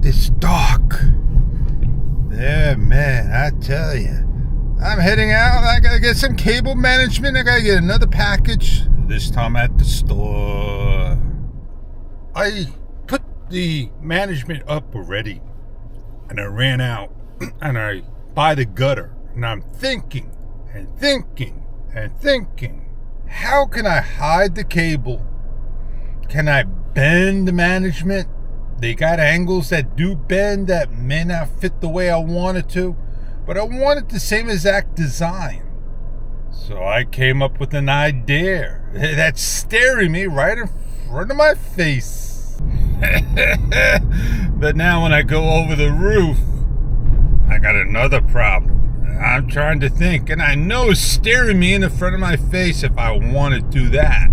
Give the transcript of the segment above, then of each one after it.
It's dark. Yeah, man, I tell you. I'm heading out. I gotta get some cable management. I gotta get another package. This time at the store. I put the management up already. And I ran out. And I buy the gutter. And I'm thinking. How can I hide the cable? Can I bend the management? They got angles that do bend that may not fit the way I want it to, but I wanted the same exact design. So I came up with an idea that's staring me right in front of my face. But now when I go over the roof, I got another problem. I'm trying to think, and I know it's staring me in the front of my face if I want to do that.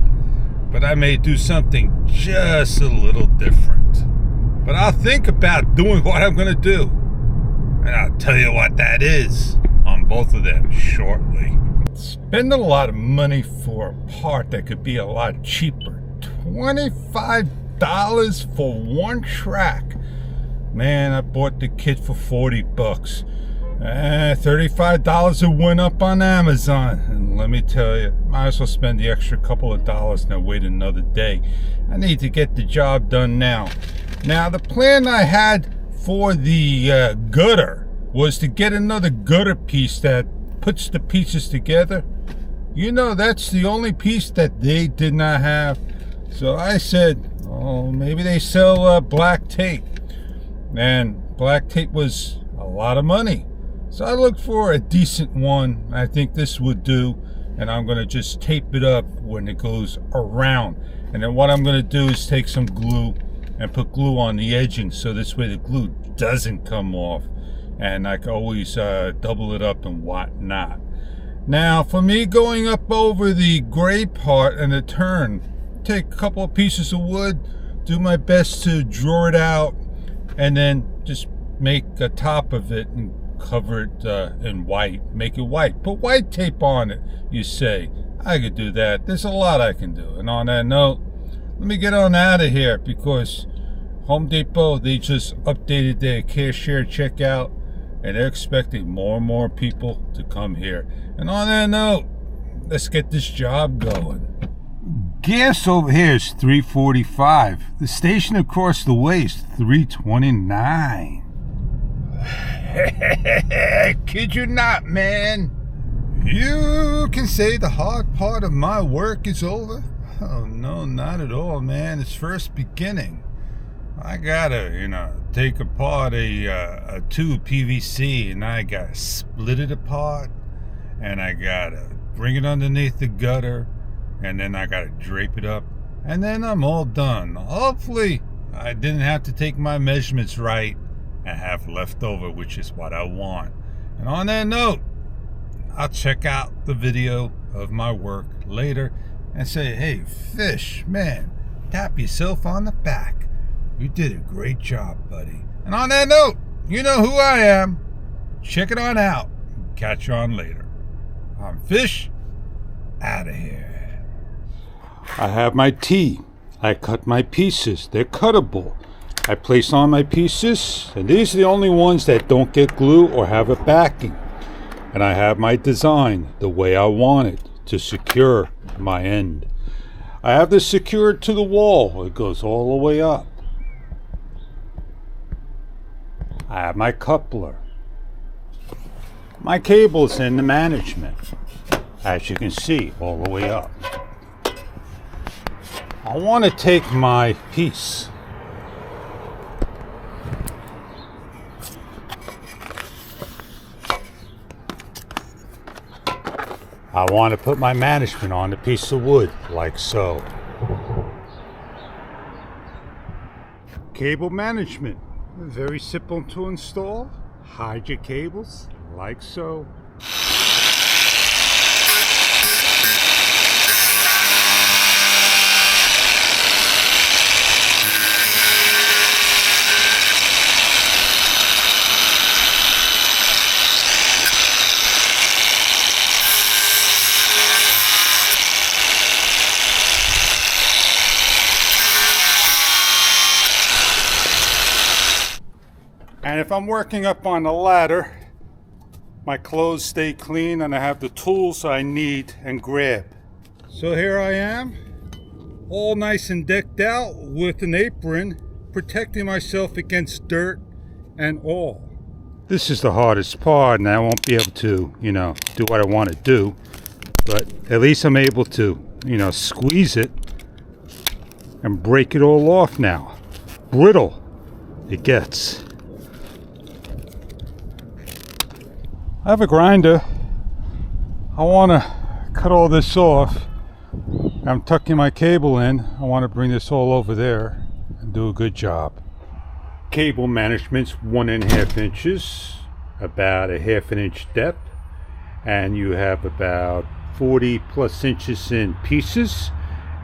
But I may do something just a little different. But I'll think about doing what I'm going to do. And I'll tell you what that is on both of them shortly. Spending a lot of money for a part that could be a lot cheaper. $25 for one track. Man, I bought the kit for $40. $35 it went up on Amazon. And let me tell you, might as well spend the extra couple of dollars and wait another day. I need to get the job done now. Now, the plan I had for the gutter was to get another gutter piece that puts the pieces together. You know, that's the only piece that they did not have. So I said, oh, maybe they sell black tape. And black tape was a lot of money. So I looked for a decent one. I think this would do. And I'm going to just tape it up when it goes around. And then what I'm going to do is take some glue and put glue on the edging, so this way the glue doesn't come off, and I can always double it up and whatnot. Now, for me, going up over the gray part and the turn, take a couple of pieces of wood, do my best to draw it out, and then just make a top of it and cover it in white. Make it white. Put white tape on it, you say. I could do that. There's a lot I can do. And on that note, let me get on out of here, because Home Depot, they just updated their cashier checkout, and they're expecting more and more people to come here. And on that note, let's get this job going. Gas over here is $3.45. The station across the way is $3.29. Kid you not, man. You can say the hard part of my work is over. Oh, no, not at all, man. It's first beginning. I gotta, take apart a tube PVC, and I gotta split it apart, and I gotta bring it underneath the gutter, and then I gotta drape it up, and then I'm all done. Hopefully, I didn't have to take my measurements right and have leftover, which is what I want. And on that note, I'll check out the video of my work later and say, hey, Fish, man, tap yourself on the back. You did a great job, buddy. And on that note, you know who I am. Check it on out. Catch you on later. I'm Fish, out of here. I have my tea. I cut my pieces. They're cuttable. I place on my pieces, and these are the only ones that don't get glue or have a backing. And I have my design the way I want it to secure my end. I have this secured to the wall. It goes all the way up. I have my coupler. My cable's in the management, as you can see, all the way up. I want to take my piece. I want to put my management on a piece of wood, like so. Cable management, very simple to install. Hide your cables, like so. And if I'm working up on the ladder, my clothes stay clean and I have the tools I need and grab. So here I am, all nice and decked out with an apron, protecting myself against dirt and all. This is the hardest part, and I won't be able to, do what I want to do. But at least I'm able to, squeeze it and break it all off now. Brittle it gets. I have a grinder. I want to cut all this off. I'm tucking my cable in. I want to bring this all over there and do a good job. Cable management's 1.5 inches, about a 1/2 inch depth, and you have about 40 plus inches in pieces,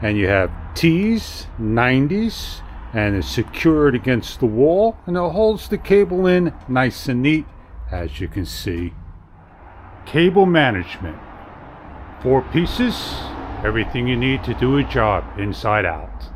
and you have T's, 90s, and it's secured against the wall, and it holds the cable in nice and neat, as you can see. Cable management, 4 pieces, everything you need to do a job inside out.